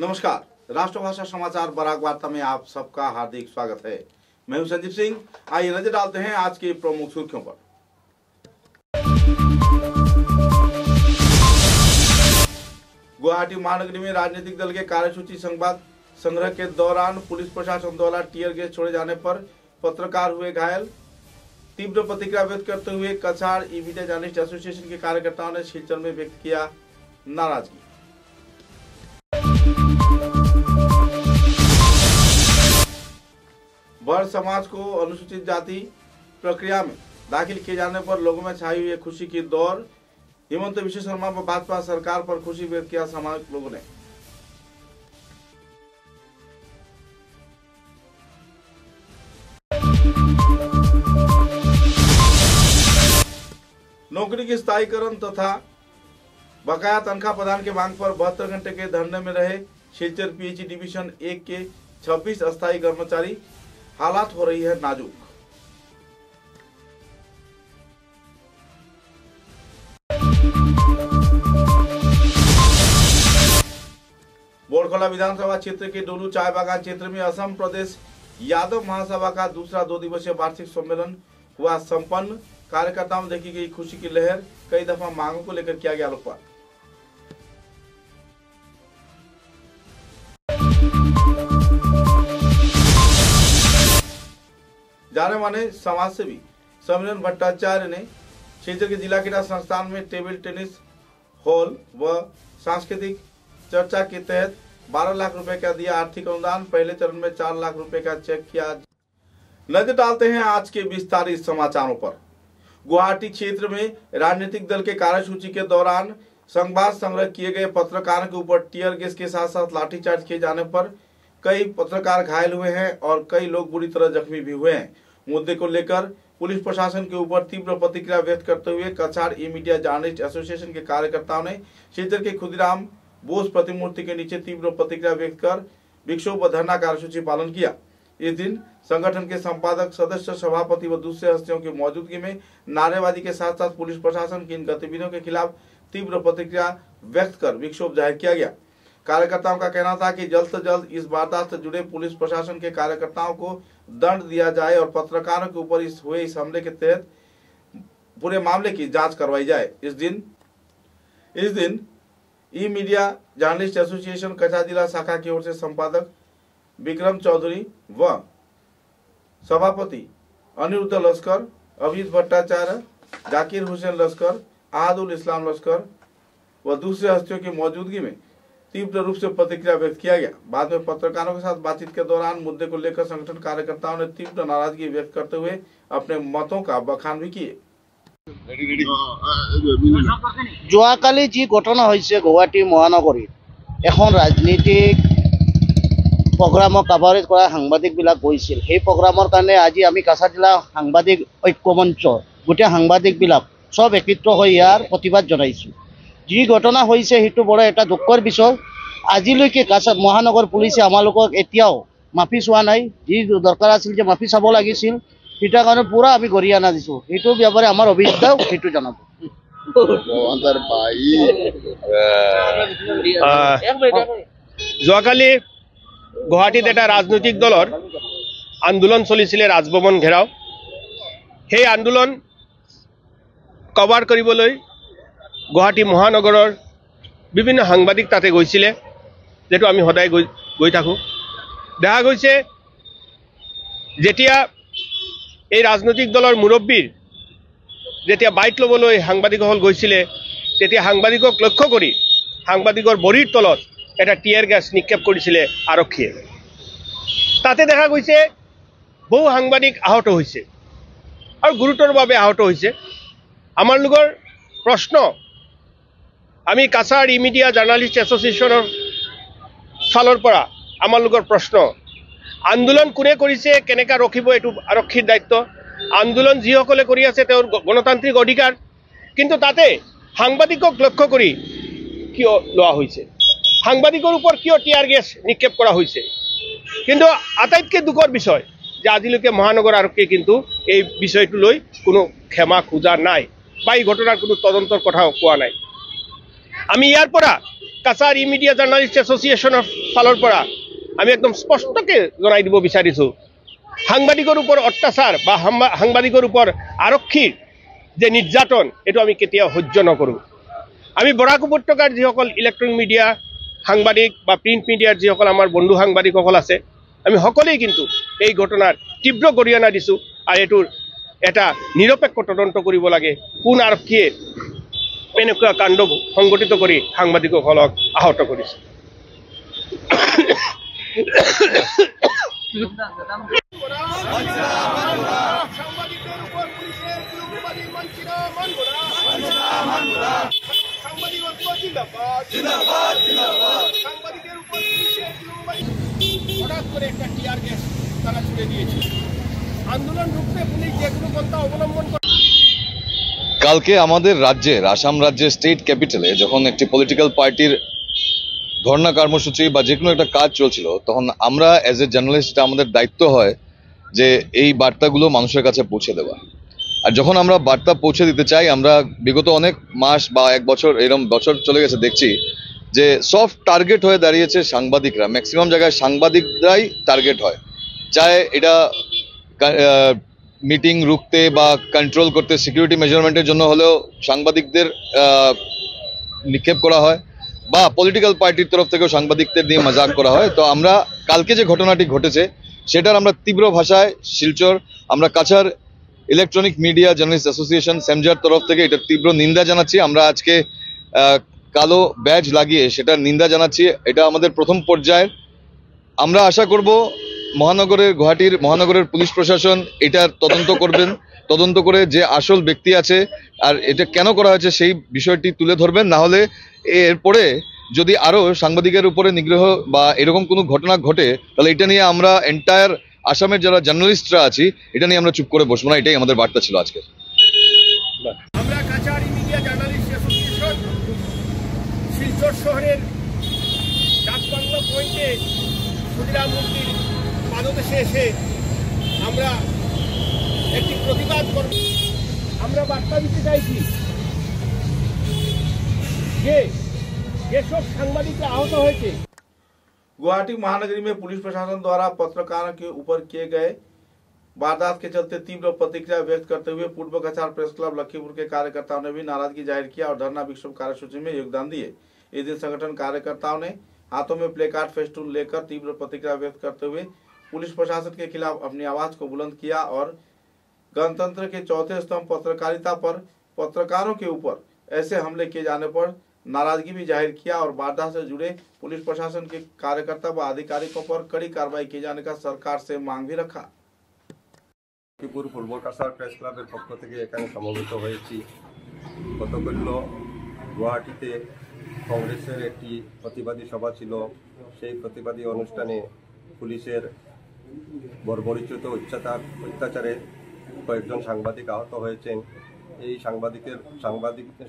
नमस्कार, राष्ट्रभाषा समाचार बराक वार्ता में आप सबका हार्दिक स्वागत है। मैं हूं संजीव सिंह। आइए नजर डालते हैं आज की प्रमुख सुर्खियों पर। गुवाहाटी महानगरी में राजनीतिक दल के कार्यसूची संवाद संग्रह के दौरान पुलिस प्रशासन द्वारा टीयर गैस छोड़े जाने पर पत्रकार हुए घायल। तीव्र प्रतिक्रिया व्यक्त करते हुए कछाड़ ई मीडिया जर्नलिस्ट एसोसिएशन के कार्यकर्ताओं ने सिलचर में व्यक्त किया नाराजगी। वर समाज को अनुसूचित जाति प्रक्रिया में दाखिल किए जाने पर लोगों में छाई हुई खुशी की दौर। हिमंत विश्व शर्मा पर भाजपा सरकार पर खुशी व्यक्त किया सामाजिक लोगों ने। नौकरी के स्थायीकरण तथा बकाया तनख्वाह प्रदान के मांग पर 72 घंटे के धरने में रहे सिलचर पीएचई डिवीजन 1 के 26 अस्थायी कर्मचारी। हालात हो रही है नाजुक। बोरखला विधानसभा क्षेत्र के डोलू चाय बागान क्षेत्र में असम प्रदेश यादव महासभा का दूसरा 2 दिवसीय वार्षिक सम्मेलन हुआ संपन्न। कार्यकर्ताओं में देखी गई खुशी की लहर। कई दफा मांगों को लेकर किया गया लोकपाल। जाने माने समाजसेवी सम्मेलन भट्टाचार्य ने सिलचर के जिला क्रीड़ा संस्थान में टेबल टेनिस हॉल व सांस्कृतिक चर्चा के तहत 12 लाख रुपए का दिया आर्थिक अनुदान। पहले चरण में 4 लाख रुपए का चेक किया। नजर डालते हैं आज के विस्तारित समाचारों पर। गुवाहाटी क्षेत्र में राजनीतिक दल के कार्यसूची के दौरान संवाद संग्रह किए गए पत्रकारों के ऊपर टीयर गैस के साथ साथ लाठीचार्ज किए जाने पर कई पत्रकार घायल हुए हैं और कई लोग बुरी तरह जख्मी भी हुए हैं। मुद्दे को लेकर पुलिस प्रशासन के ऊपर तीव्र प्रतिक्रिया व्यक्त करते हुए कछाड़ ई मीडिया जर्नलिस्ट एसोसिएशन के कार्यकर्ताओं ने सिलचर के खुदीराम बोस प्रतिमूर्ति के नीचे तीव्र प्रतिक्रिया व्यक्त कर विक्षोभ व धरना कार्यसूची पालन किया। इस दिन संगठन के संपादक, सदस्य, सभापति व दूसरे हस्तियों की मौजूदगी में नारेबाजी के साथ साथ पुलिस प्रशासन की इन गतिविधियों के खिलाफ तीव्र प्रतिक्रिया व्यक्त कर विक्षोभ जाहिर किया गया। कार्यकर्ताओं का कहना था कि जल्द से जल्द इस वारदात से जुड़े पुलिस प्रशासन के कार्यकर्ताओं को दंड दिया जाए और पत्रकारों के ऊपर इस हमले के तहत पूरे मामले की जांच करवाई जाए। इस दिन ई मीडिया जर्नलिस्ट एसोसिएशन कछाड़ जिला शाखा की ओर से संपादक विक्रम चौधरी व सभापति अनिरुद्ध लश्कर, अभिजीत भट्टाचार्य, जाकिर हुसैन लश्कर, आहदुल इस्लाम लश्कर व दूसरे हस्तियों की मौजूदगी में तीव्र रूप से प्रतिक्रिया व्यक्त किया गया। बाद में पत्रकारों के साथ बातचीत के दौरान मुद्दे को लेकर संगठन कार्यकर्ताओं ने तीव्र नाराजगी व्यक्त करते हुए अपने मतों का बखान भी किए। যোৱাকালি যি ঘটনা হৈছে গুৱাহাটী মহানগৰীত এখন ৰাজনীতিক প্ৰগ্ৰামক কাভাৰেজ কৰা সাংবাদিকবিলাক গৈছিল। সেই প্ৰগ্ৰামৰ কাৰণে আজি আমি কাছাৰ জিলা সাংবাদিক ঐক্যমঞ্চ গোটেই সাংবাদিকবিলাক সব একত্ৰিত হৈ ইয়াৰ প্ৰতিবাদ জনাইছোঁ। যি ঘটনা হৈছে সেইটো বড় এটা দুখৰ বিষয়। আজিলৈকে কাছাৰ মহানগৰ পুলিচে আমালোকক এতিয়াও মাফি চোৱা নাই। যি দৰকাৰ আছিল যে মাফি চাব লাগিছিল সেটাৰ কাৰণে পুৰা আমি গৰিয়ানা দিছোঁ। সেইটো ব্যাপারে আমাৰ অভিযোগ সেইটো জনাব। যোৱাকালি গুৱাহাটীত এটা ৰাজনৈতিক দলৰ আন্দোলন চলিছিলে, ৰাজভৱন ঘেৰাও। সেই আন্দোলন কভাৰ কৰিবলৈ গুৱাহাটী মহানগৰৰ বিভিন্ন সাংবাদিক তাতে গৈছিলে, যেটো আমি সদায় গৈ থাকোঁ। দেখা গৈছে যেতিয়া এই ৰাজনৈতিক দলৰ মুৰব্বীৰ যেতিয়া বাইট ল'বলৈ সাংবাদিকসকল গৈছিলে তেতিয়া সাংবাদিকক লক্ষ্য কৰি সাংবাদিকৰ বডিৰ তলত এটা টিয়াৰ গেছ নিক্ষেপ কৰিছিলে আৰক্ষীয়ে। তাতে দেখা গৈছে বহু সাংবাদিক আহত হৈছে আৰু গুৰুতৰভাৱে আহত হৈছে। আমাৰ লোকৰ প্ৰশ্ন, আমি কাছাৰ ই মিডিয়া জাৰ্নালিষ্ট এছ'চিয়েশ্যনৰ ফালৰ পৰা আমাৰ লোকৰ প্ৰশ্ন, আন্দোলন কোনে কৰিছে, কেনেকৈ ৰখিব, এইটো আৰক্ষীৰ দায়িত্ব। আন্দোলন যিসকলে কৰি আছে তেওঁৰ গণতান্ত্ৰিক অধিকাৰ, কিন্তু তাতে সাংবাদিকক লক্ষ্য কৰি কিয় লোৱা হৈছে, সাংবাদিকৰ ওপৰত কিয় টিয়াৰ গেছ নিক্ষেপ কৰা হৈছে। কিন্তু আটাইতকৈ দুখৰ বিষয় যে আজিলৈকে মহানগৰ আৰক্ষীয়ে কিন্তু এই বিষয়টো লৈ কোনো ক্ষমা খোজা নাই বা এই ঘটনাৰ কোনো তদন্তৰ কথাও কোৱা নাই। আমি ইয়াৰ পৰা কাছাৰী মিডিয়া জাৰ্ণালিষ্ট এছ'চিয়েশ্যনৰ ফালৰ পৰা আমি একদম স্পষ্টকৈ জনাই দিব বিচাৰিছোঁ, সাংবাদিকৰ ওপৰত অত্যাচাৰ বা সাংবাদিকৰ ওপৰত আৰক্ষীৰ যে নিৰ্যাতন এইটো আমি কেতিয়াও সহ্য নকৰোঁ। আমি বৰাক উপত্যকাৰ যিসকল ইলেক্ট্ৰনিক মিডিয়া সাংবাদিক বা প্ৰিণ্ট মিডিয়াৰ যিসকল আমাৰ বন্ধু সাংবাদিকসকল আছে, আমি সকলোৱেই কিন্তু এই ঘটনাৰ তীব্ৰ গৰিহণা দিছোঁ আৰু এইটোৰ এটা নিৰপেক্ষ তদন্ত কৰিব লাগে। কোন আৰক্ষীয়ে এনেকুৱা কাণ্ড সংগঠিত কৰি সাংবাদিকসকলক আহত কৰিছে। হঠাৎ করে একটা টিয়ার গ্যাস তারা ছুড়ে দিয়েছে। আন্দোলন রুখতে পুলিশ যে কোনো পন্থা অবলম্বন করে। কালকে আমাদের রাজ্যের আসাম রাজ্যের স্টেট ক্যাপিটালে যখন একটি পলিটিক্যাল পার্টির ধর্ণা কর্মসূচি বা যে কোনো একটা কাজ চলছিল, তখন আমরা অ্যাজ এ জার্নালিস্ট আমাদের দায়িত্ব হয় যে এই বার্তাগুলো মানুষের কাছে পৌঁছে দেওয়া। আর যখন আমরা বার্তা পৌঁছে দিতে চাই, আমরা বিগত অনেক মাস বা এক বছর এরকম বছর চলে গেছে দেখছি যে সফট টার্গেট হয়ে দাঁড়িয়েছে সাংবাদিকরা। ম্যাক্সিমাম জায়গায় সাংবাদিকরাই টার্গেট হয়, চায় এটা মিটিং রুখতে বা কন্ট্রোল করতে সিকিউরিটি মেজারমেন্টের জন্য হলেও সাংবাদিকদের নিক্ষেপ করা হয় বা পলিটিক্যাল পার্টির তরফ থেকেও সাংবাদিকদের দিয়ে মজাক করা হয়। তো আমরা কালকে যে ঘটনাটি ঘটেছে সেটার আমরা তীব্র ভাষায় শিলচর আমরা কাছার ইলেকট্রনিক মিডিয়া জার্নালিস্ট অ্যাসোসিয়েশন সেমজার তরফ থেকে এটা তীব্র নিন্দা জানাচ্ছি। আমরা আজকে কালো ব্যাজ লাগিয়ে সেটার নিন্দা জানাচ্ছি। এটা আমাদের প্রথম পর্যায়ের। আমরা আশা করব গুয়াহাটির মহানগরের পুলিশ প্রশাসন এটার তদন্ত করবেন, তদন্ত করে যে আসল ব্যক্তি আছে আর এটা কেন করা হয়েছে সেই বিষয়টি তুলে ধরবেন। না হলে এরপরে যদি আরো সাংবাদিকের উপরে নিগ্রহ বা এরকম কোনো ঘটনা ঘটে, তাহলে এটা নিয়ে আমরা এন্টায়ার আসামের যারা জার্নালিস্টরা আছি এটা নিয়ে আমরা চুপ করে বসবো না। এটাই আমাদের বার্তা ছিল আজকে। আমরা কাছারি মিডিয়া জার্নালিস্ট অ্যাসোসিয়েশন শিলচর শহরের ডাকবাংলা পয়েন্টে ক্ষুদিরাম মূর্তির পাদদেশে এসে আমরা একটি প্রতিবাদ করব। আমরা বার্তা দিতে চাইছি যে যেসব সাংবাদিকরা আহত হয়েছে। गुवाहाटी महानगरी में पुलिस प्रशासन द्वारा पत्रकारों के ऊपर किए गए वारदात के चलते तीव्र प्रतिक्रिया व्यक्त करते हुए पूर्व कछार प्रेस क्लब लखीमपुर के कार्यकर्ताओं ने भी नाराजगी जाहिर किया और धरना विक्षोभ कार्यसूची में योगदान दिए। इस दिन संगठन कार्यकर्ताओं ने हाथों में प्ले कार्ड फेस्टून लेकर तीव्र प्रतिक्रिया व्यक्त करते हुए पुलिस प्रशासन के खिलाफ अपनी आवाज को बुलंद किया और गणतंत्र के चौथे स्तंभ पत्रकारिता पर पत्रकारों के ऊपर ऐसे हमले किए जाने पर नाराजगी भी जाहिर किया और वारदात से जुड़े पुलिस प्रशासन के कार्यकर्ता व अधिकारियों पर कड़ी कार्रवाई किए जाने का सरकार से मांग भी रखा। পূর্ব কাছার প্রেস ক্লাবের পক্ষ থেকে এখানে সমবেত হয়েছি। গতকাল গুয়াহাটিতে কংগ্রেসের একটি প্রতিবাদী সভা ছিল। সেই প্রতিবাদী অনুষ্ঠানে পুলিশের বর্বরোচিত অত্যাচারে কয়েকজন সাংবাদিক আহত হয়েছেন। এই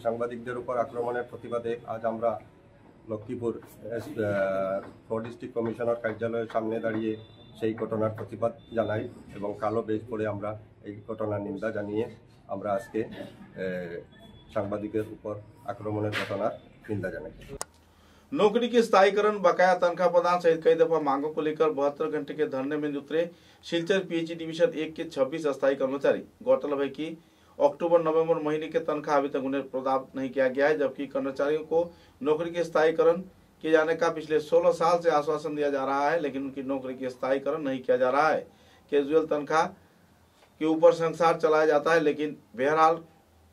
সাংবাদিকদের উপর আক্রমণের প্রতিবাদে আজ আমরা লক্ষ্মীপুর 4 ডিস্ট্রিক্ট কমিশনার কার্যালয়ের সামনে দাঁড়িয়ে সেই ঘটনার প্রতিবাদ জানাই এবং কালো বেজ পরে আমরা এই ঘটনার নিন্দা জানিয়ে আমরা আজকে সাংবাদিকের উপর আক্রমণের ঘটনার নিন্দা জানাই। नौकरी के स्थायीकरण, बकाया तनख्वाह प्रदान सहित कई दफा मांगों को लेकर 72 घंटे के धरने में उतरे शिलचर पीएचई डिवीजन 1 के 26 अस्थायी कर्मचारी। गौरतलब है कि अक्टूबर-नवंबर महीने के तनख्वाह अभी तक उन्हें प्रदान नहीं किया गया है, जबकि कर्मचारियों को नौकरी के स्थायीकरण किए जाने का पिछले 16 साल से आश्वासन दिया जा रहा है, लेकिन उनकी नौकरी के स्थायीकरण नहीं किया जा रहा है। कैजुअल तनख्वाह के ऊपर संसार चलाया जाता है, लेकिन बहरहाल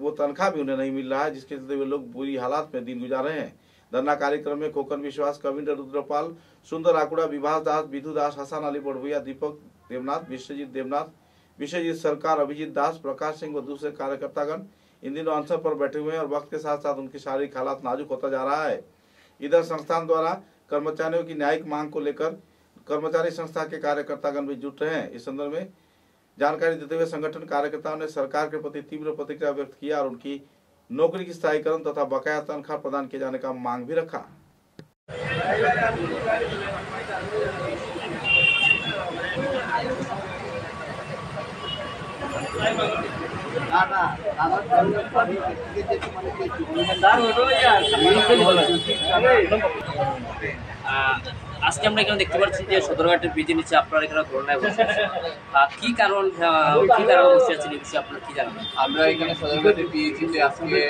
वो तनख्वाह भी उन्हें नहीं मिल रहा है, जिसके चलते वे लोग बुरी हालात में दिन गुजार रहे हैं। धरना कार्यक्रम में खोकन विश्वास, कविंद्र रुद्रपाल, सुंदर आकुड़ा, विभास दास, विधु दास, हसन अली बड़भुया, दीपक देवनाथ, विश्वजीत देवनाथ, विश्वजीत सरकार, अभिजीत दास, प्रकाश सिंह व दूसरे कार्यकर्तागण इन दिनों अनशन पर बैठे हुए हैं और वक्त के साथ साथ उनकी शारीरिक हालात नाजुक होता जा रहा है। इधर संस्थान द्वारा कर्मचारियों की न्यायिक मांग को लेकर कर्मचारी संस्था के कार्यकर्तागण भी जुट रहे हैं। इस संदर्भ में जानकारी देते हुए संगठन कार्यकर्ताओं ने सरकार के प्रति तीव्र प्रतिक्रिया व्यक्त किया और उनकी नौकरी की स्थायीकरण तथा बकाया तनख्वाह प्रदान किए जाने का मांग भी रखा। আজকে আমরা এখানে দেখতে পাচ্ছি যে সদরঘাটের ব্রিজের নিচে আপনারা এখানে ধর্নায় বসে আছেন। কি কারণ বসে আছেন এই বিষয়ে আপনারা কি জানেন? আমরা এখানে সদরঘাটের পিএইচিতে আজকে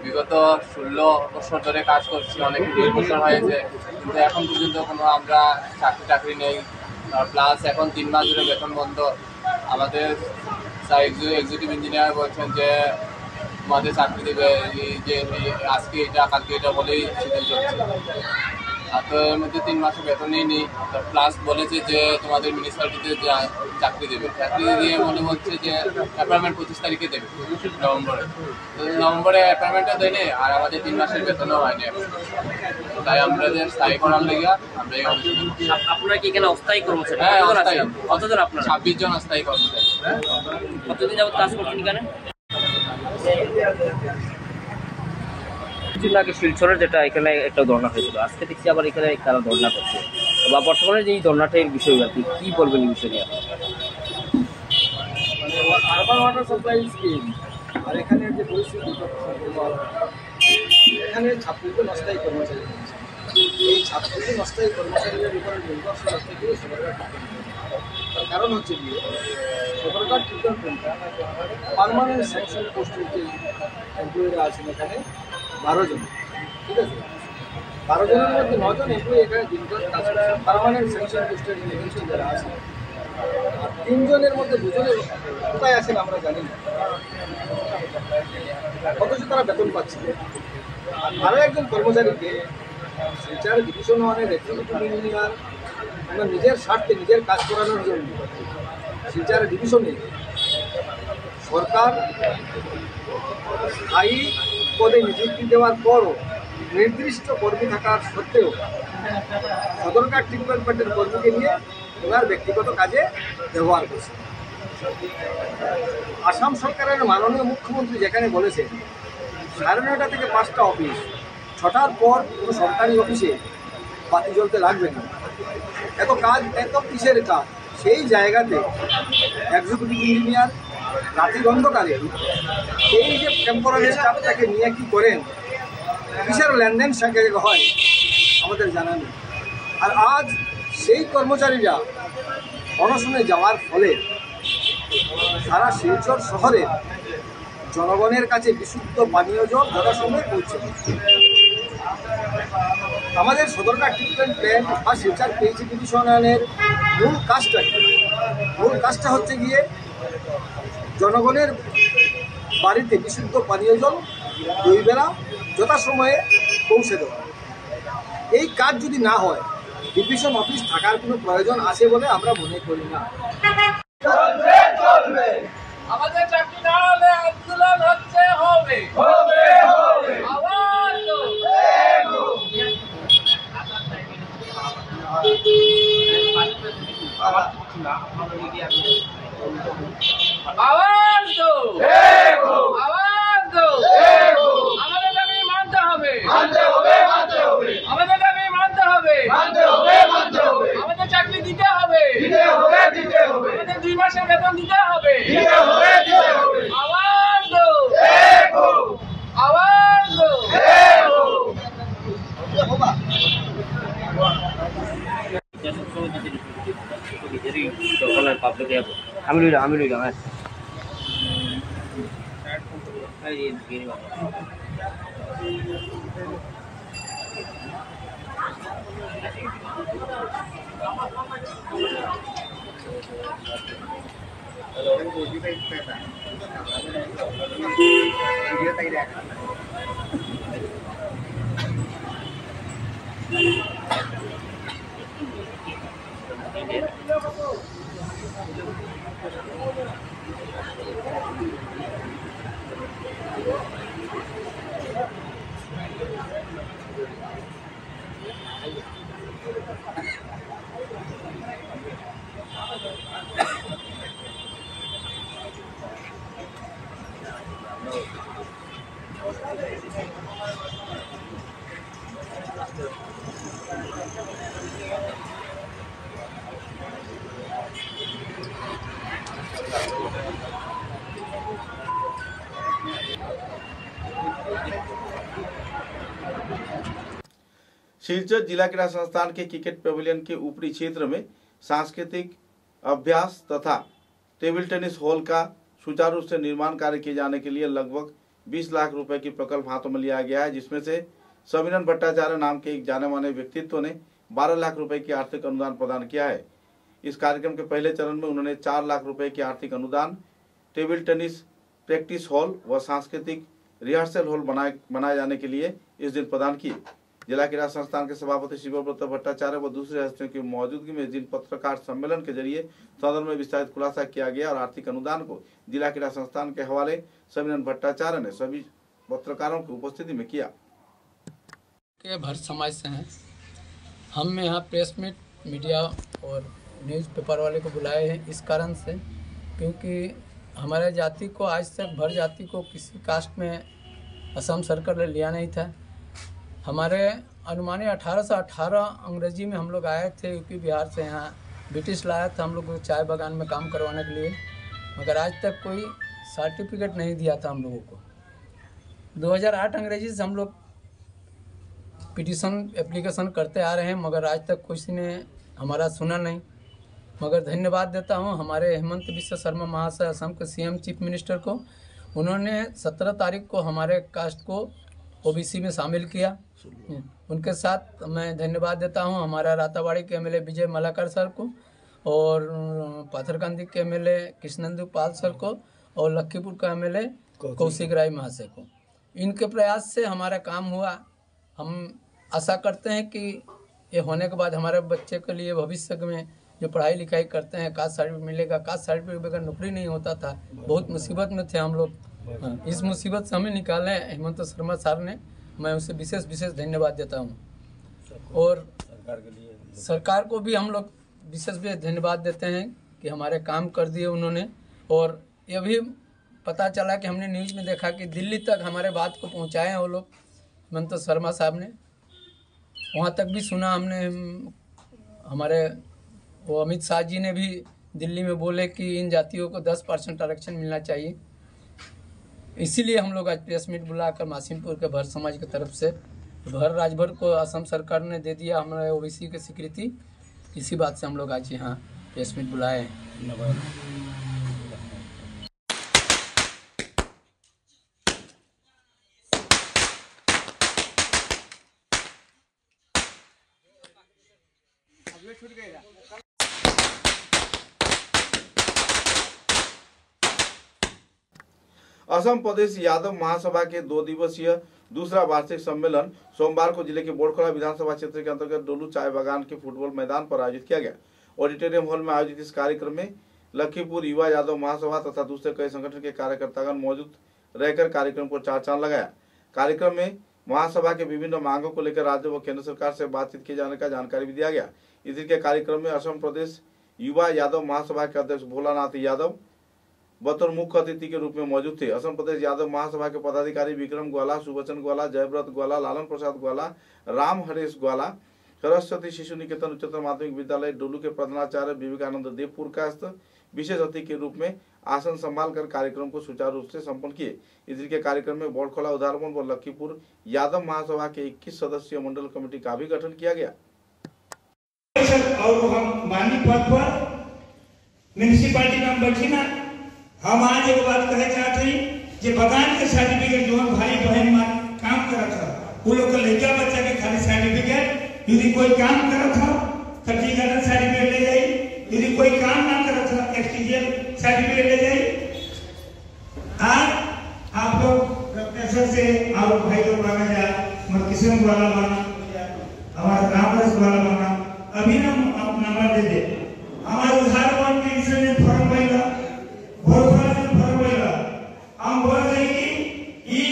বিগত 16 বছর ধরে কাজ করছি, অনেক 20 বছর হয়েছে, কিন্তু এখন পর্যন্ত কোনো আমরা চাকরি নেই। প্লাস এখন 3 মাস ধরে বেতন বন্ধ। আমাদের এক্সিকিউটিভ ইঞ্জিনিয়ার বলছেন যে আমাদের চাকরি দেবে, যে আজকে এটা কালকে এটা বলেই শিডিউল চলছে। আর তো এর মধ্যে 3 মাসে বেতনই নেই। প্লাস বলেছে যে তোমাদের মিউনিসিপ্যালিটিতে চাকরি দেবে, চাকরি দিয়ে বলছে যে অ্যাপয়েন্টমেন্ট 25 তারিখে দেবে নভেম্বরে। তো নভেম্বরে অ্যাপয়েন্টমেন্টটা দেয়নি, আর আমাদের 3 মাসের বেতনও হয়নি এখন। তাই আমরা যে স্থায়ী করার লেগে আমরা এই অনুষ্ঠান। আপনারা কি এখানে অস্থায়ী কর্মচারী? হ্যাঁ, অস্থায়ী। কতজন আপনারা? 26 জন অস্থায়ী কর্মচারী। কতদিন যাবত কাজ করছেন এখানে? কিছুদিন আগে শিলচরের যেটা এখানে একটা ধর্ণা হয়েছিল, আজকে দেখছি আবার এখানে তারা ধর্ণা করছে, বা বর্তমানে যে এই ধর্ণাটার বিষয় আর কি বলবেন এই বিষয় নিয়ে? আরবান ওয়াটার সাপ্লাই স্কিম আর এখানে যে পরিস্থিতি, এখানে 26 অস্থায়ী কর্মচারী, এই 26 অস্থায়ী কর্মচারীদের উপরে নির্ভরশীল থেকে সরকার। তার কারণ হচ্ছে গিয়ে সরকার ট্রিটমেন্টটা পারমানেন্ট স্যাংশন পোস্টের যে এমপ্লয়িরা আছেন এখানে 12 জন, ঠিক আছে? 12 জনের মধ্যে 9 জন এমপ্লয়ি এখানে দীর্ঘদিন কাজ করছে পারমানেন্ট স্যাংশন পোস্টের যে যারা আছে, আর 3 জনের মধ্যে 2 জনের কোথায় আছেন আমরা জানি না, অথচ তারা বেতন পাচ্ছে। আর আরও একজন কর্মচারীকে শিলচর ডিভিশন ওয়ানের এক্সিকিউটিভ ইঞ্জিনিয়ার আমরা নিজের স্বার্থে নিজের কাজ করানোর জন্য শিলচর ডিভিশনে সরকার স্থায়ী পদে নিযুক্তি দেওয়ার পরও নির্দিষ্ট কর্মী থাকার সত্ত্বেও সদরঘাট ট্রিটমেন্ট প্ল্যান্টের কর্মীকে নিয়ে ওনার ব্যক্তিগত কাজে ব্যবহার করছে। আসাম সরকারের মাননীয় মুখ্যমন্ত্রী যেখানে বলেছেন 9:30 থেকে 5টা অফিস, 6টার পর কোনো সরকারি অফিসে বাতি জ্বলতে লাগবে না, এত কাজ এত কিসের কাজ, সেই জায়গাতে এক্সিকিউটিভ ইঞ্জিনিয়ার রাতের অন্ধকারে এই যে টেম্পোরারি স্টাফটাকে নিয়ে কি করেন, কিসের লেনদেন সেখানে হয় আমাদের জানা নেই। আর আজ সেই কর্মচারীরা অনশনে যাওয়ার ফলে সারা শিলচর শহরে জনগণের কাছে বিশুদ্ধ পানীয় জল যথাসময়ে পৌঁছে। আমাদের সদরঘাট ট্রিটমেন্ট প্ল্যান্ট বা শিলচর পিএইচি ডিভিশনের মূল কাজটা হচ্ছে গিয়ে জনগণের বাড়িতে বিশুদ্ধ পানীয় জল 2 বেলা যথাসময়ে পৌঁছে দেওয়া। এই কাজ যদি না হয় ডিভিশন অফিস থাকার কোনো প্রয়োজন আছে বলে আমরা মনে করি না। আমাদের চাকরি না হলে আন্দোলন হচ্ছে হবে। আবার তো আমাদের দাবি মানতে হবে, আমাদের দাবি মানতে হবে, আমাদের চাকরি দিতে হবে, আমাদের 2 মাসের বেতন দিতে হবে। আওয়াজ দো, আওয়াজ দো। আমি লইলাম सिलचर जिला क्रीड़ा संस्थान के क्रिकेट पैविलियन के ऊपरी क्षेत्र में सांस्कृतिक अभ्यास तथा टेबल टेनिस हॉल का सुचारू रूप से निर्माण कार्य किए जाने के लिए लगभग 20 लाख रुपए की प्रकल्प हाथों में लिया गया है, जिसमें से समीरन भट्टाचार्य नाम के एक जाने माने व्यक्तित्व ने 12 लाख रुपए की आर्थिक अनुदान प्रदान किया है। इस कार्यक्रम के पहले चरण में उन्होंने 4 लाख रुपए की आर्थिक अनुदान, टेबल टेनिस प्रैक्टिस हॉल व सांस्कृतिक रिहर्सल हॉल बनाए जाने के लिए इस दिन प्रदान किए। जिला क्रीड़ा संस्थान के सभापति शिवव्रत भट्टाचार्य व दूसरे हस्तियों की मौजूदगी में इस दिन पत्रकार सम्मेलन के जरिए सदन में विस्तारित खुलासा किया गया और आर्थिक अनुदान को जिला क्रीड़ा संस्थान के हवाले समीरन भट्टाचार्य ने सभी पत्रकारों की उपस्थिति में किया। के भर समाज से हैं हम यहाँ प्रेस मीट मीडिया और न्यूज़पेपर वाले को बुलाए हैं इस कारण से क्योंकि हमारे जाति को आज तक भर जाति को किसी कास्ट में असम सरकार ने लिया नहीं था। हमारे अनुमानित 1818 अंग्रेजी में हम लोग आए थे यूपी बिहार से, यहाँ ब्रिटिश लाया था हम लोग को चाय बागान में काम करवाने के लिए, मगर आज तक कोई सर्टिफिकेट नहीं दिया था हम लोगों को। 2008 अंग्रेजी से हम लोग पिटीशन एप्लीकेशन करते आ रहे हैं, मगर आज तक किसी ने हमारा सुना नहीं। मगर धन्यवाद देता हूं हमारे हेमंत बिस्वा शर्मा महाशय असम के सीएम चीफ मिनिस्टर को, उन्होंने 17 तारीख को हमारे कास्ट को ओबीसी में शामिल किया। उनके साथ मैं धन्यवाद देता हूं हमारा राताबाड़ी के एमएलए विजय मलाकर सर को और पाथरकांदी के एमएलए कृष्णेंदु पाल सर को और लखीपुर का एमएलए कौशिक राय महाशय को। इनके प्रयास से हमारा काम हुआ। हम आशा करते हैं कि ये होने के बाद हमारे बच्चे के लिए भविष्य में जो पढ़ाई लिखाई करते हैं कास्ट सर्टिफिकेट मिलेगा। कास्ट सर्टिफिकेट बगैर नौकरी नहीं होता था, बहुत मुसीबत में थे हम लोग। इस मुसीबत से हमें निकाले हेमंत शर्मा सर ने, मैं उसे विशेष धन्यवाद देता हूं। और सरकार को भी हम लोग विशेष धन्यवाद देते हैं कि हमारे काम कर दिए उन्होंने। और ये भी पता चला कि हमने न्यूज़ में देखा कि दिल्ली तक हमारे बात को पहुंचाए हैं वो लोग, हेमंत शर्मा साहब ने, वहाँ तक भी सुना हमने। हमारे वो अमित शाह जी ने भी दिल्ली में बोले कि इन जातियों को 10% आरक्षण मिलना चाहिए। इसीलिए हम लोग आज प्रेस मीट बुलाकर मासिमपुर के भर समाज की तरफ से भर राजभर को असम सरकार ने दे दिया हमारे ओबीसी की स्वीकृति। इसी बात से हम लोग आज यहाँ प्रेस मीट बुलाए हैं। असम प्रदेश यादव महासभा के 2 दिवसीय दूसरा वार्षिक सम्मेलन सोमवार को जिले के बोड़खोला विधानसभा क्षेत्र के अंतर्गत डोलू चाय बागान के फुटबॉल मैदान पर आयोजित किया गया। ऑडिटोरियम हॉल में आयोजित इस कार्यक्रम में लखीपुर युवा यादव महासभा तथा दूसरे कई संगठन के कार्यकर्तागण मौजूद रहकर कार्यक्रम को चार चांद लगाया। कार्यक्रम में महासभा के विभिन्न मांगों को लेकर राज्य व केंद्र सरकार से बातचीत किए जाने का जानकारी भी दिया गया। इसी के कार्यक्रम में असम प्रदेश युवा यादव महासभा के अध्यक्ष भोलानाथ यादव बतौर मुख्य अतिथि के रूप में मौजूद थे। असम प्रदेश यादव महासभा के पदाधिकारी विक्रम ग्वाला, सुबचन ग्वाला, जयव्रत ग्वाला, लालन प्रसाद ग्वाला, राम हरेश ग्वाला, सरस्वती शिशु निकेतन उच्चतर माध्यमिक विद्यालय डोलू के प्रधानाचार्य विवेकानंद देवपुर का विशेष अतिथि के रूप में आसन संभाल कर कार्यक्रम को सुचारू रूप से संपन्न किए। इसी के कार्यक्रम में बोड़खोला उधारवन व लखीपुर यादव महासभा के 21 सदस्यीय मंडल कमेटी का भी गठन किया गया। और हम मानी पद पर म्यूनिसिपालिटी में बैठी ना, हम आज एक बात कहना चाहते हैं कि बगान के सर्टिफिकेट जो भाई बहन काम कर रहा था वो लोग लड़का बच्चा के खाली सर्टिफिकेट, यदि कोई काम कर रहा था तो टी गार्डन सर्टिफिकेट ले जाए, यदि कोई काम ना कर रहा था एक्सटीरियर सर्टिफिकेट ले जाए। आज आप लोग प्रेशर से और भाई लोग मांगा जा, किशन वाला मांगा, हमारा रामदास वाला मांगा, अभी ना आप नंबर दे दे। हमारे उधारवन के इसने फॉर्म भरला, बोलखोला से फॉर्म भरला, हम बोल रहे कि ये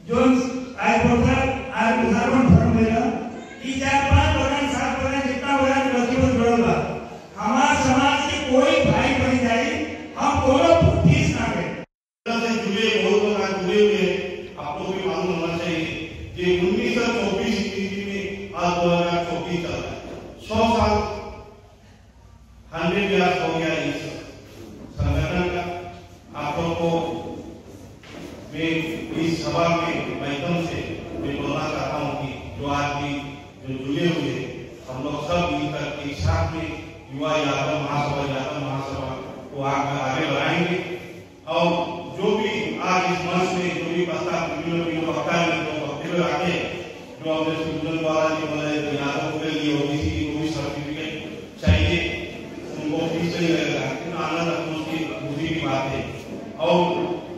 जो आज बोलखोला आज उधारवन फॉर्म भरला, ये 4-5 बगान 7 बगान जितना बगान लखीपुर जोड़ला, हमारे समाज के कोई भाई बन जाए हम दोनों फीस ना करें। जुड़े बहुत बगान जुड़े हुए आप लोगों को मालूम होना चाहिए कि 1924 ईस्वी में आज 2024 चल रहा है, 100 साल 100 इयर्स हो गया इस संगठन का। आप लोग को मैं इस सभा के माध्यम से मैं बोलना चाहता हूँ कि जो आदमी हम लोग सब मिलकर एक साथ में युवा यादव महासभा को आगे बढ़ाएंगे और जो भी आज इस मंच में जो भी प्रस्ताव वक्तव्य रखे जो हमने सुंदर द्वारा जो यादव के लिए ओबीसी को भी सर्टिफिकेट चाहिए उनको भी सही लगेगा आनंद उसकी दूसरी भी बात है और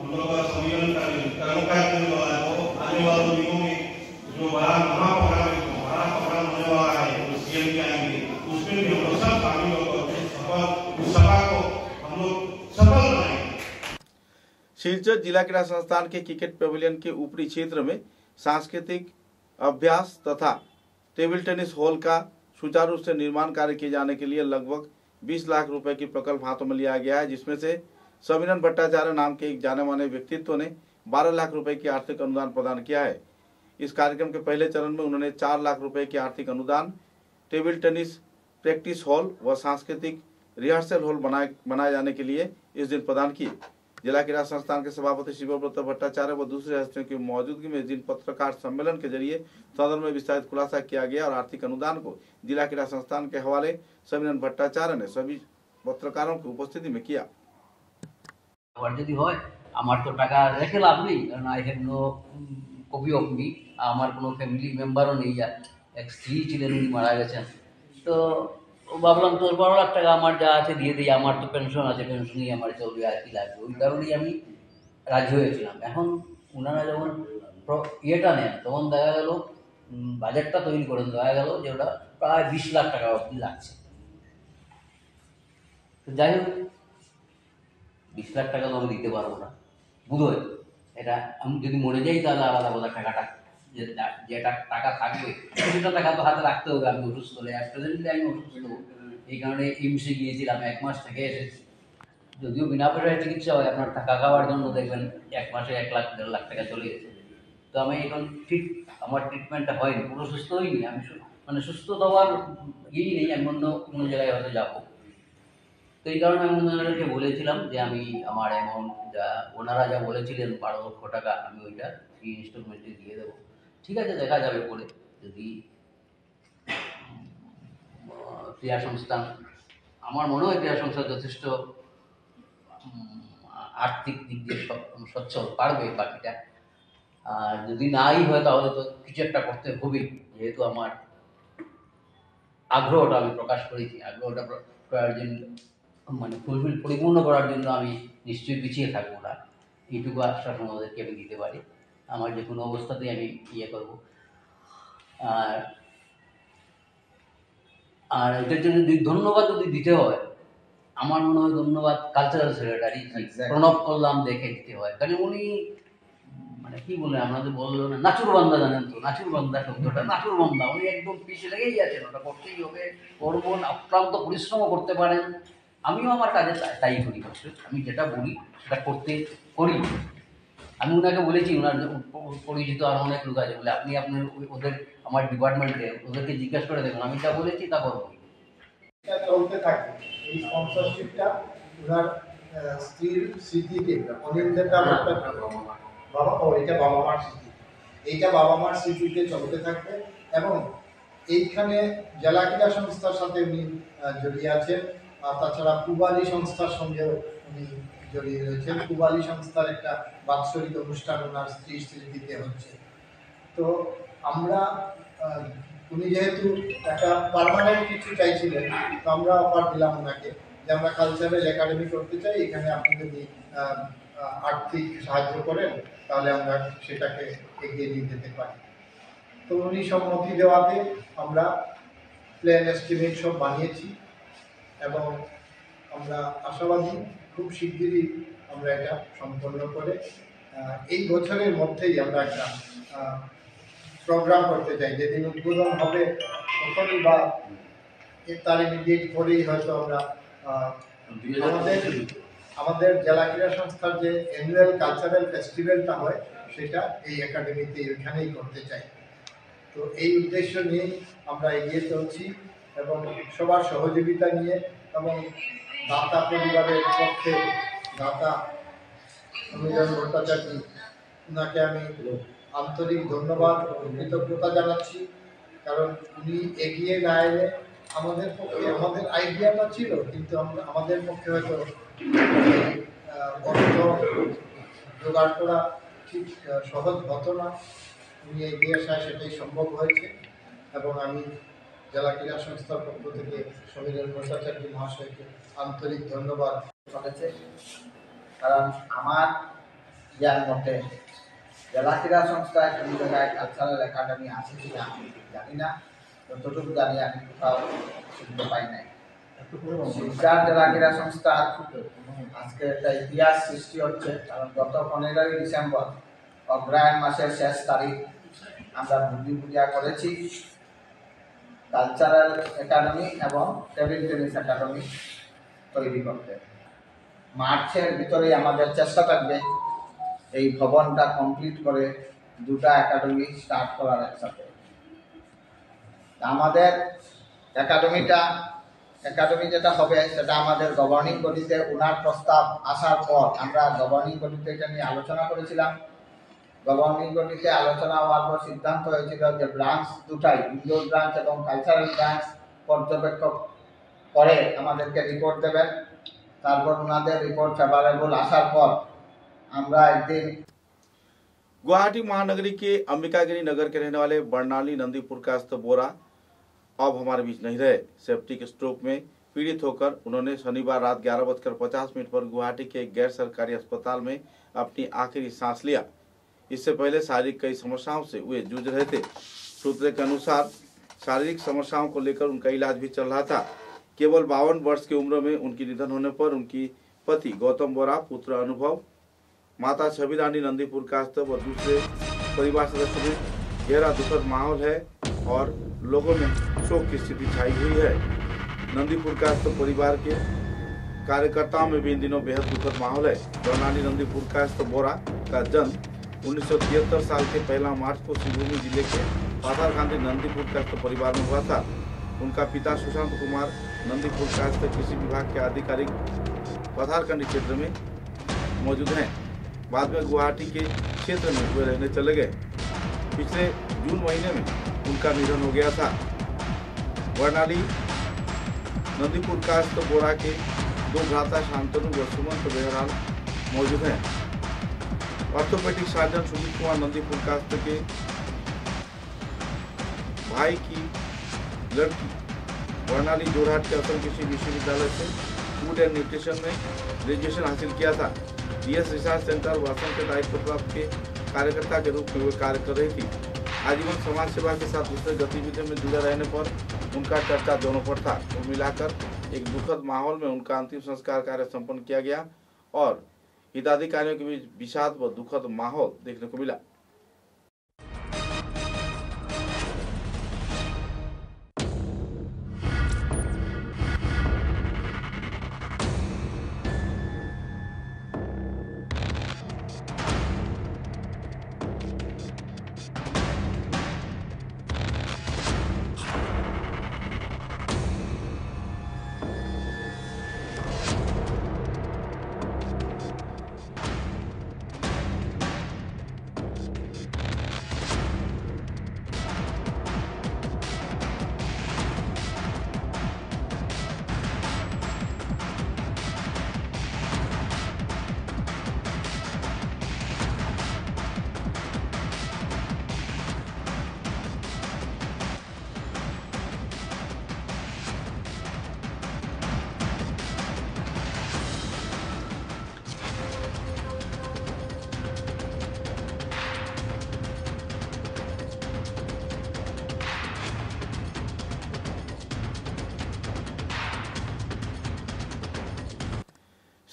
हम लोग का सम्मेलन का आने वाले दिनों में जो बड़ा प्रोग्राम होने वाला है जो सीएम के आएंगे उसमें भी हम लोग सब शामिल होकर उस सभा को हम लोग सफल बनाएंगे। शिलचर जिला क्रीड़ा संस्थान के क्रिकेट पवेलियन के ऊपरी क्षेत्र में सांस्कृतिक अभ्यास तथा टेबल टेनिस हॉल का सुचारू रूप से निर्माण कार्य किए जाने के लिए लगभग 20 लाख रुपए की प्रकल्प हाथों में लिया गया है, जिसमें से समीरन भट्टाचार्य नाम के एक जाने माने व्यक्तित्व ने 12 लाख रुपए की आर्थिक अनुदान प्रदान किया है। इस कार्यक्रम के पहले चरण में उन्होंने 4 लाख रुपए की आर्थिक अनुदान, टेबल टेनिस प्रैक्टिस हॉल व सांस्कृतिक रिहर्सल हॉल बनाए जाने के लिए इस दिन प्रदान किए। जिला क्रीड़ा संस्थान के सभापति शिवव्रत भट्टाचार्य व दूसरे हस्तियों की मौजूदगी में जिन पत्रकार सम्मेलन के जरिए सदन में विस्तारित खुलासा किया गया और आर्थिक अनुदान को जिला क्रीड़ा संस्थान के हवाले समीरन भट्टाचार्य ने सभी पत्रकारों की उपस्थिति में किया। যদি হয় আমার তো টাকা রেখে লাভ নেই, কারণ I have no copy of me, আমার কোনো ফ্যামিলি মেম্বারও নেই, এক স্ত্রী ছিলেন উনি মারা গেছেন। তো ভাবলাম 12 লাখ টাকা আমার যা আছে দিয়ে দিই, আমার তো পেনশন আছে, পেনশনই আমার চলবে আর কি লাগবে, ওই কারণেই আমি রাজি হয়েছিলাম। এখন ওনারা যখন ইয়েটা নেন তখন দেখা গেল বাজেটটা তৈরি করেন, দেখা গেল যে ওটা প্রায় 20 লাখ টাকা অবধি লাগছে। তো যাই হোক 20 লাখ টাকা তো আমি দিতে পারবো না, বুঝোয় এটা আমি যদি মরে যাই তাহলে আলাদা আলাদা টাকাটা যেটা টাকা থাকবে সেটা টাকা তো হাতে রাখতে হবে। আমি অসুস্থ হলে প্রেজেন্টলি আমি অসুস্থ, এই কারণে এইমসে গিয়েছিলাম, 1 মাস থেকে এসেছি। যদিও বিনা পয়সায় চিকিৎসা হয়, আপনার টাকা খাওয়ার জন্য দেখবেন 1 মাসে 1 লাখ 1.5 লাখ টাকা চলে গেছে। তো আমি এখন ঠিক আমার ট্রিটমেন্টটা হয়নি, পুরো সুস্থ হইনি, আমি মানে সুস্থ হওয়ার ইয়েই নেই, আমি অন্য কোনো জায়গায় হয়তো যাবো। তো এই কারণে আমি ওনাদেরকে বলেছিলাম যে আমি আমার অ্যামাউন্ট যা ওনারা যা বলেছিলেন 12 লক্ষ টাকা আমি ওইটা 3 ইনস্টলমেন্টে দিয়ে দেবো। ঠিক আছে, দেখা যাবে পরে, যদি ক্রীড়া সংস্থান, আমার মনে হয় ক্রীড়া সংস্থা যথেষ্ট আর্থিক দিক দিয়ে সচ্ছল পারবে বাকিটা। আর যদি নাই হয় তাহলে তো কিছু একটা করতে হবেই, যেহেতু আমার আগ্রহটা আমি প্রকাশ করেছি, আগ্রহটা করার জন্য মানে পরিপূর্ণ করার জন্য আমি নিশ্চয়ই পিছিয়ে থাকবো না, এইটুকু আশ্বাস আমাদেরকে আমি দিতে পারি। আমার যে কোনো অবস্থাতেই আমি ইয়ে করবো। আর এটার জন্য ধন্যবাদ যদি দিতে হয়, আমার মনে হয় ধন্যবাদ কালচারাল সেক্রেটারি প্রণব কল্যাণ দেখে দিতে হয়, কারণ উনি মানে কি বলে আমাদের বললো না নাচুরবান্দা, জানেন তো নাচুরবান্দা শব্দটা, নাচুরবান্দা, উনি একদম পিছিয়ে লেগেই আছেন, ওটা করতেই হবে, করবো, অক্লান্ত পরিশ্রমও করতে পারেন। আমিও আমার কাজে তাই করি, আমি যেটা বলি সেটা করি। আমি ওনাকে বলেছি, ওনার পরিচিত আর অনেক লোক আছে, বলে আপনি আপনার ওদের আমার ডিপার্টমেন্টে ওদেরকে জিজ্ঞাসা করে দেখুন, আমি যা বলেছি তা করবো। চলতে থাকে এই স্পন্সরশিপটা ওনার স্ত্রীর স্মৃতিতে, অনিন্দিতা এটা বাবা মার স্মৃতি, এইটা বাবা মার স্মৃতিতে চলতে থাকবে। এবং এইখানে জেলা ক্রীড়া সংস্থার সাথে উনি জড়িয়ে আছেন, আর তাছাড়া পূবালী সংস্থার সঙ্গেও উনি জড়িয়ে রয়েছেন। পূবালী সংস্থার একটা বাৎসরিক অনুষ্ঠান ওনার স্ত্রীর স্মৃতিতে হচ্ছে। তো আমরা উনি যেহেতু একটা পার্মানেন্ট কিছু চাইছিলেন, তো আমরা অফার দিলাম ওনাকে যে আমরা কালচারাল একাডেমি করতে চাই, এখানে আপনি যদি আর্থিক সাহায্য করেন তাহলে আমরা সেটাকে এগিয়ে নিয়ে যেতে পারি। তো উনি সম্মতি দেওয়াতে আমরা প্ল্যান এস্টিমেট সব বানিয়েছি এবং আমরা আশাবাদী খুব শিগগিরই আমরা এটা সম্পন্ন করে এই বছরের মধ্যেই আমরা একটা প্রোগ্রাম করতে চাই। যেদিন উদ্বোধন হবে তখনই বা তার ইমিডিয়েট পরেই হয়তো আমরা আমাদের জেলা ক্রীড়া সংস্থার যে অ্যানুয়াল কালচারাল ফেস্টিভ্যালটা হয় সেটা এই একাডেমিতে ওইখানেই করতে চাই। তো এই উদ্দেশ্য নিয়ে আমরা এগিয়ে চলছি এবং সবার সহযোগিতা নিয়ে, এবং দাতা পরিবারের পক্ষে দাতা সমিরন ভট্টাচার্য, ওনাকে আমি আন্তরিক ধন্যবাদ ও কৃতজ্ঞতা জানাচ্ছি। কারণ উনি এগিয়ে না এলে আমাদের পক্ষে আমাদের আইডিয়াটা ছিল, কিন্তু আমাদের পক্ষে হয়তো অর্থ জোগাড় করা ঠিক সহজ হতো না। উনি এগিয়ে আসায় সেটাই সম্ভব হয়েছে এবং আমি জেলা ক্রীড়া সংস্থার পক্ষ থেকে সমীরণ ভট্টাচার্য মহাশয়কে আন্তরিক ধন্যবাদ চলেছে। কারণ আমার জ্ঞান মতে জেলা ক্রীড়া সংস্থায় কোনো জায়গায় কালচারাল একাডেমি আছে কিনা আমি জানি না, যতটুকু জানি আমি কোথাও শুনতে পাই নাই। শিলচর জেলা ক্রীড়া সংস্থা আজকে একটা ইতিহাস সৃষ্টি হচ্ছে, কারণ গত 15ই ডিসেম্বর অগ্রহায়ণ মাসের শেষ তারিখ আমরা ভূমি পূজা করেছি কালচারাল একাডেমি এবং টেবিল টেনিস একাডেমি তৈরি করতে। মার্চের ভিতরেই আমাদের চেষ্টা থাকবে এই ভবনটা কমপ্লিট করে দুটা একাডেমি স্টার্ট করার একসাথে। আমাদের একাডেমি যেটা হবে সেটা আমাদের গভর্নিং বডিতে ওনার প্রস্তাব আসার পর আমরা গভর্নিং বডিতে এটা নিয়ে আলোচনা করেছিলাম। গভর্নিং বডিতে আলোচনা হওয়ার পর সিদ্ধান্ত হয়েছিল যে ব্রাঞ্চ দুটাই, ইনডোর ব্রাঞ্চ এবং কালচারাল ব্রাঞ্চ পর্যবেক্ষক করে আমাদেরকে রিপোর্ট দেবেন। তারপর ওনাদের রিपोर्ट फेवरेबल आसार पर हमरा एक दिन गुवाहाटी महानगरी के अंबिकागिरी नगर के रहने वाले बर्नाली नंदीपुर का बोरा अब हमारे बीच नहीं रहे। सेप्टिक स्ट्रोक में पीड़ित होकर उन्होंने शनिवार रात 11:50 पर गुवाहाटी के गैर सरकारी अस्पताल में अपनी आखिरी सांस लिया। इससे पहले शारीरिक कई समस्याओं से वे जूझ रहे थे। सूत्रों के अनुसार शारीरिक समस्याओं को लेकर उनका इलाज भी चल रहा था। केवल 52 वर्ष की उम्र में उनकी निधन होने पर उनकी पति गौतम बोरा, पुत्र अनुभव, माता छवि रानी नंदीपुर कास्त व दूसरे परिवार सदस्यों में गहरा दुखद माहौल है और लोगों में शोक की स्थिति छाई हुई है। नंदीपुर कास्त परिवार के कार्यकर्ताओं में भी इन दिनों बेहद दुखद माहौल है। बर्नाली नंदीपुर कास्त बोरा का जन्म 1973 साल के 1 मार्च को सिंहभूम जिले के पाथरकांदी नंदीपुर कास्त परिवार में हुआ था। उनका पिता सुशांत कुमार नंदीपुर कास्त कृषि विभाग के आधिकारिक पथारकंडी क्षेत्र में मौजूद हैं। बाद में गुवाहाटी के क्षेत्र में वे रहने चले गए। पिछले जून महीने में उनका निधन हो गया था। बर्नाली नंदीपुर कास्त बोरा के 2 भ्राता शांतनु व सुमंत बेहराल मौजूद हैं। ऑर्थोपेडिक सर्जन सुजीत कुमार नंदीपुर कास्त के भाई की लड़की बर्नाली जोरहाट के असम कृषि विश्वविद्यालय से फूड एंड न्यूट्रिशन में ग्रेजुएशन हासिल किया था। डीएस रिसर्च सेंटर व असम के दायित्व प्राप्त के कार्यकर्ता के रूप में वे कार्य कर रही थी। आजीवन समाज सेवा के साथ दूसरे गतिविधियों में जुड़े रहने पर उनका चर्चा दोनों पर था। कुल मिलाकर एक दुखद माहौल में उनका अंतिम संस्कार कार्य संपन्न किया गया और हिताधिकारियों के बीच विषाद व दुखद माहौल देखने को मिला।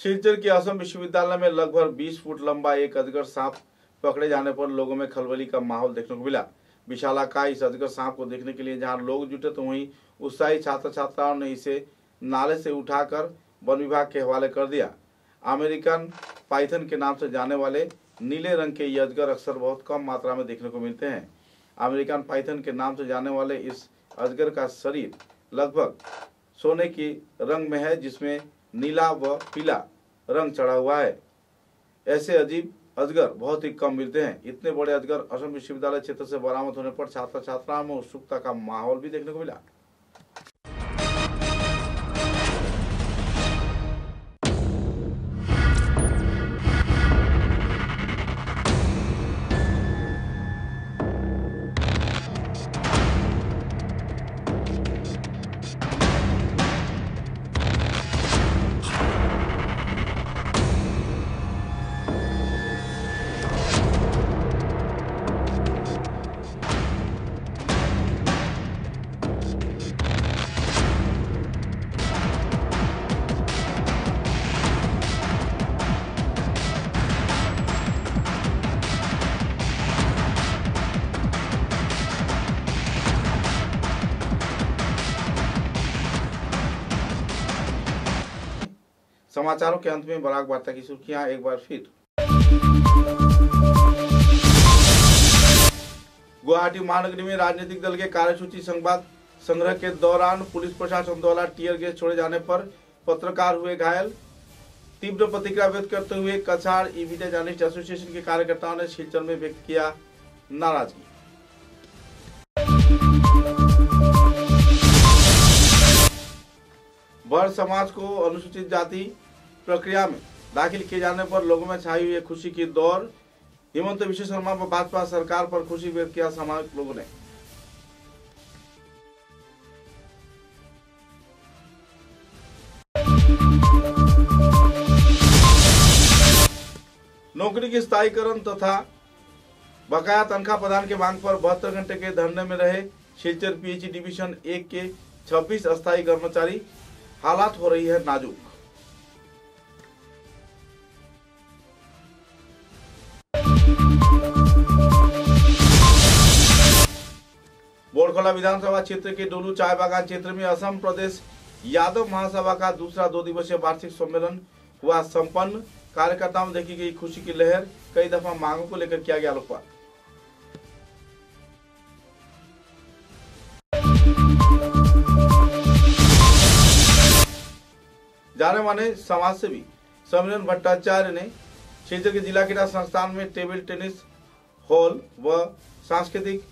सिलचर के असम विश्वविद्यालय में लगभग 20 फुट लंबा एक अजगर सांप पकड़े जाने पर लोगों में खलबली का माहौल देखने को मिला। विशालाकाय इस अजगर सांप को देखने के लिए जहां लोग जुटे तो वहीं उत्साही छात्र छात्राओं ने इसे नाले से उठाकर वन विभाग के हवाले कर दिया। अमेरिकन पाइथन के नाम से जाने वाले नीले रंग के ये अजगर अक्सर बहुत कम मात्रा में देखने को मिलते हैं। अमेरिकन पाइथन के नाम से जाने वाले इस अजगर का शरीर लगभग सोने की रंग में है, जिसमें नीला व पीला रंग चढ़ा हुआ है। ऐसे अजीब अजगर बहुत ही कम मिलते हैं। इतने बड़े अजगर असम विश्वविद्यालय क्षेत्र से बरामद होने पर छात्र छात्राओं में उत्सुकता का माहौल भी देखने को मिला। समाचारों के अंत में बराक वार्ता की सुर्खियां एक बार फिर। गुवाहाटी महानगरी में राजनीतिक दल के कार्यसूची संवाद संग्रह के दौरान पुलिस प्रशासन द्वारा टीयर गैस छोड़े जाने पर पत्रकार हुए घायल। तीव्र प्रतिक्रिया व्यक्त करते हुए कछाड़ ईवीटे जर्नलिस्ट एसोसिएशन के कार्यकर्ताओं ने सिलचर में व्यक्त किया नाराजगी। बर समाज को अनुसूचित जाति प्रक्रिया में दाखिल किए जाने पर लोगों में छाई हुई खुशी की दौर। हिमंत विश्व शर्मा व भाजपा सरकार पर खुशी व्यक्त किया सामाजिक लोगों ने। नौकरी के स्थायीकरण तथा बकाया तनख्वाह प्रदान के मांग पर 72 घंटे के धरने में रहे सिलचर पीएचई डिवीजन 1 के 26 अस्थायी कर्मचारी। हालात हो रही है नाजुक। बोरखला विधानसभा क्षेत्र के डोलू चाय बागान क्षेत्र में असम प्रदेश यादव महासभा का दूसरा 2 दिवसीय वार्षिक सम्मेलन हुआ संपन्न। कार्यकर्ताओं में देखी गई खुशी की लहर। कई दफा मांगों को लेकर किया गया लोकपाल। जाने माने समाजसेवी समरन भट्टाचार्य ने सिलचर के जिला क्रीड़ा संस्थान में टेबल टेनिस हॉल व सांस्कृतिक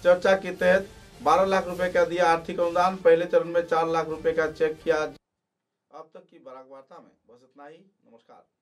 चर्चा के तहत 12 लाख रुपए का दिया आर्थिक अनुदान। पहले चरण में 4 लाख रुपए का चेक किया। अब तक की बराक वार्ता में बस इतना ही। नमस्कार।